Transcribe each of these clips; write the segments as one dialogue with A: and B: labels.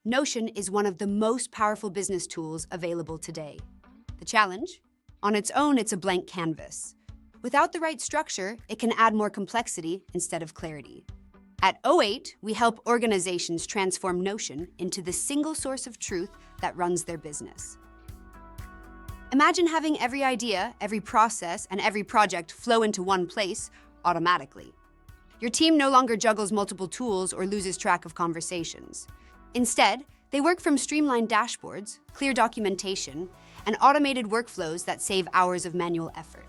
A: Notion is one of the most powerful business tools available today. The challenge? On its own, it's a blank canvas. Without the right structure, it can add more complexity instead of clarity. At O8, we help organizations transform Notion into the single source of truth that runs their business. Imagine having every idea, every process, and every project flow into one place automatically. Your team no longer juggles multiple tools or loses track of conversations. Instead, they work from streamlined dashboards, clear documentation, and automated workflows that save hours of manual effort.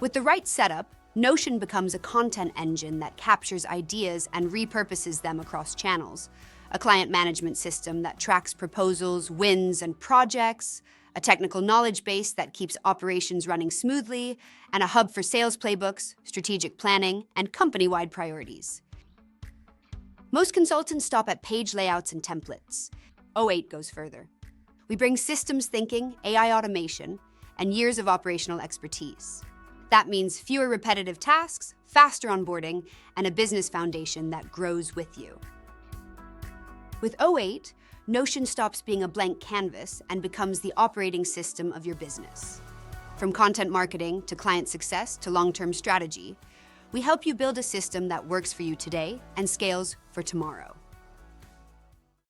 A: With the right setup, Notion becomes a content engine that captures ideas and repurposes them across channels, a client management system that tracks proposals, wins, and projects, a technical knowledge base that keeps operations running smoothly, and a hub for sales playbooks, strategic planning, and company-wide priorities. Most consultants stop at page layouts and templates. O8 goes further. We bring systems thinking, AI automation, and years of operational expertise. That means fewer repetitive tasks, faster onboarding, and a business foundation that grows with you. With O8, Notion stops being a blank canvas and becomes the operating system of your business. From content marketing to client success to long-term strategy, we help you build a system that works for you today and scales for tomorrow.